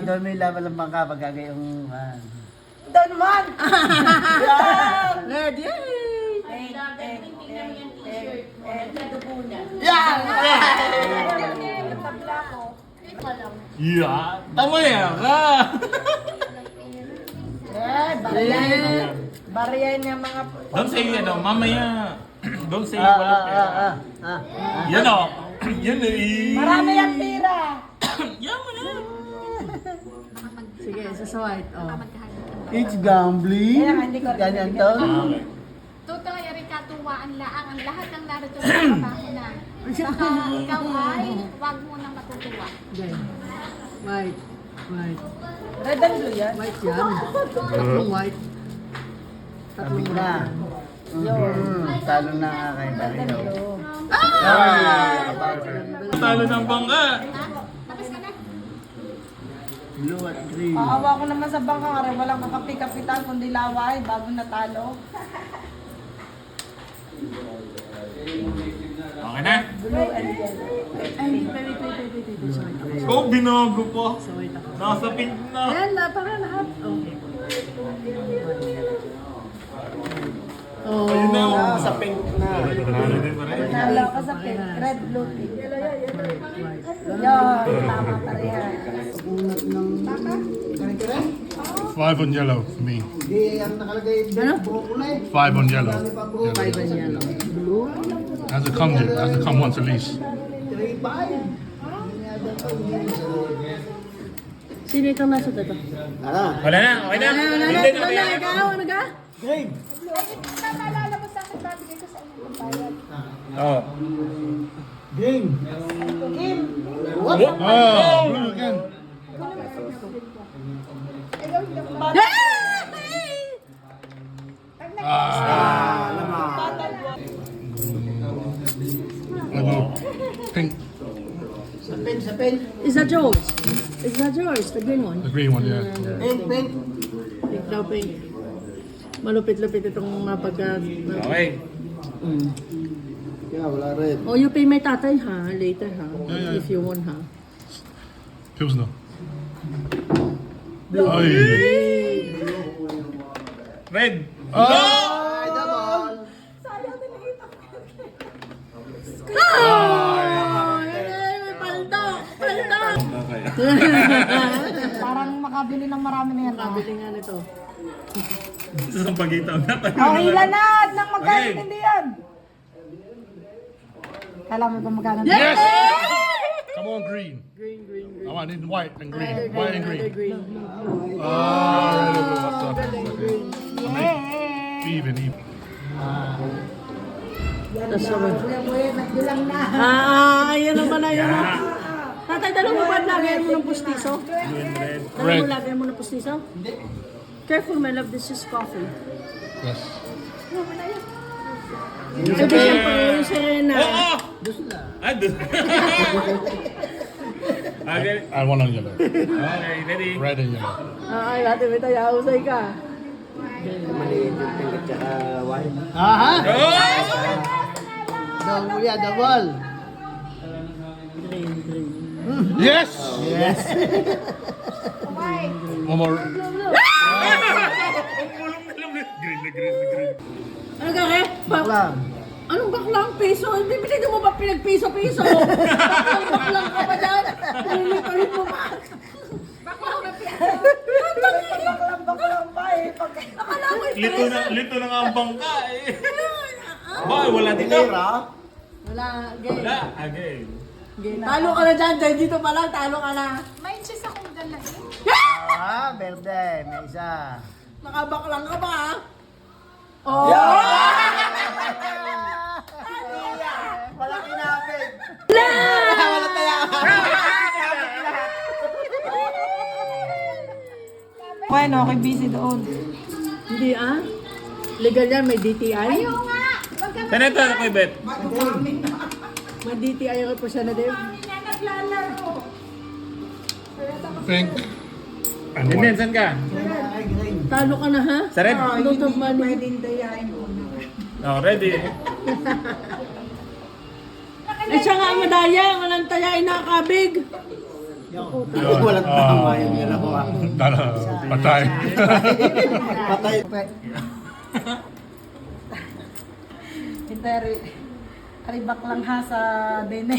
Doon may laban ng bangka pag gagayong... Doon naman! Red, yay! Yan! Yeah! Tama yan ka! Bariyan niya mga... Don't say mamaya. Don't say walang pera. Yan o. Yan eh. Marami ang pira! Yan mo na. Sige, sa white. Oh. It's gambling. Kaya nga, hindi ko rin Ganyan to. Totoo, Erika, tuwaan laang. Ang lahat ng narito sa trabaho na. Saka ikaw ay huwag mo nang matutuwa. Okay. White. White. Red and blue yan. White yan. Tatlong white. Tatlong Sabi na. white. Talo na nga kayo dahil. Talo ng bangka. Tapos ka na. Blue at green. Aawa ko naman sa bangka nga rin. Walang kakapi-kapitan kundi laway bago natalo. Okay na. Blue and yellow. Ay, wait. Sorry. Oh, binago pa. So, wait ako. Nasa pink na. Ayan, para lahat. Okay. Oh. Ayun na. Sa pink na. Talo din pa rin. Nalo ka sa pink. Red, blue, pink. White. Yun, tama pareha. Unat ng... Five on yellow for me. Di, ang nakalagay Ano? broccoli. Five on yellow. Five and yellow. Blue. Has to come, has to come once at least. 3-5. Sino itong nasa dito? Wala na. Okay na. Hindi na kaya. Ikaw, ano ka? Green. Naalala mo sa akin, babigay ko sa inyo ng bayad. Oh. Green. What? Oh, blue again. Pink, Sa pen. Is that yours? Is that yours? The green one? the green one, yeah. Pink. Pink daw, pink. Malupit-lupit itong mga pagka... Okay. Kaya wala red. Oh, you pay my tatay ha? Later ha? Yeah. If you want ha? Pilsner. Ay. Red. Ay, double. Oh! May paldo! Paldo! Parang makabili ng marami na yan. Kabili nga nito. Sa pagitaw na tayo. Oh, ilan na! Nang magkano Okay. hindi yan? Kala mo ba magkano? Yes! Come on, green. Green. I want it in white and green. White and green. Green. Even. That's so good. Ayan naman na yun. Tatay, dalawa mo ba lagay mo ng pustiso? Dalawa mo lagay mo ng pustiso? Careful, my love. This is coffee. Yes. Sabi siyempre, yung Serena. Oh! Ah, doon. Okay. I want on yellow. Okay, ready? Red and yellow. Ay, ate, may tayo. Usay ka. Maliit yung pink at saka white. Aha! Oh! Double yan, double. Green. Yes! Yes. One more. Green. Ano ka, Ke? Baklang. Anong baklang piso? Hindi pinili mo ba pinagpiso-piso? Baklang ka pa dyan? Pinili mo ba? Baklang na piso? Baklang pa eh. Akala mo Lito na nga ang bangka eh. Boy, wala dito. Wala, gay. Wala. Again. Talo ka na dyan, dyan dito pa lang, talo ka na. May cheese akong dalahin. Ah, verde. May isa. Nakabaklang ka ba, ha? Oh! Wala kinapit. Wala tayo. Bueno, okay, busy doon. Hindi, ah? Legal yan, may DTI? Oo nga! Senator, ako bet. May DTI ako po siya na din. Niya naglalaro. Pink and Hindi, white. saan ka? Talo ka na, ha? Sa red? Lot of money. Oh, ready. Eh, siya nga ang madaya, walang tayain na kabig. Walang tama yung ginawa. Patay. Patay. Iteri. Karibak lang ha sa dene.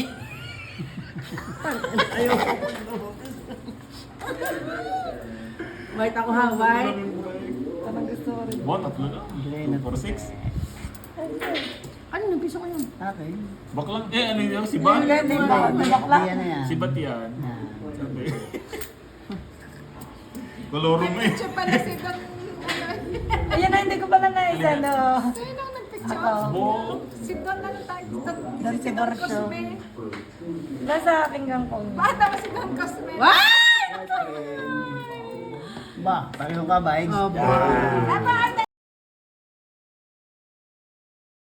White ako ha, white. Anong gusto mo rin? Wow, tatlo na. 2 for 6. Ano yung piso ko yun? Baklang, ano yun? Si Bat? Hindi ba? Bakla? Si Bat yan. Sabi. Koloro mo eh. Picture pala si Don. Ayan na, hindi ko pala naisa, no? Sino ang nagpicture? Ako. Bo. Si Don na tayo. Don si Borsyo. Cosme. Nasa aking gangkong. Bata mo si Don Cosme. What? Ba, pareho ka ba? Oh, Tama,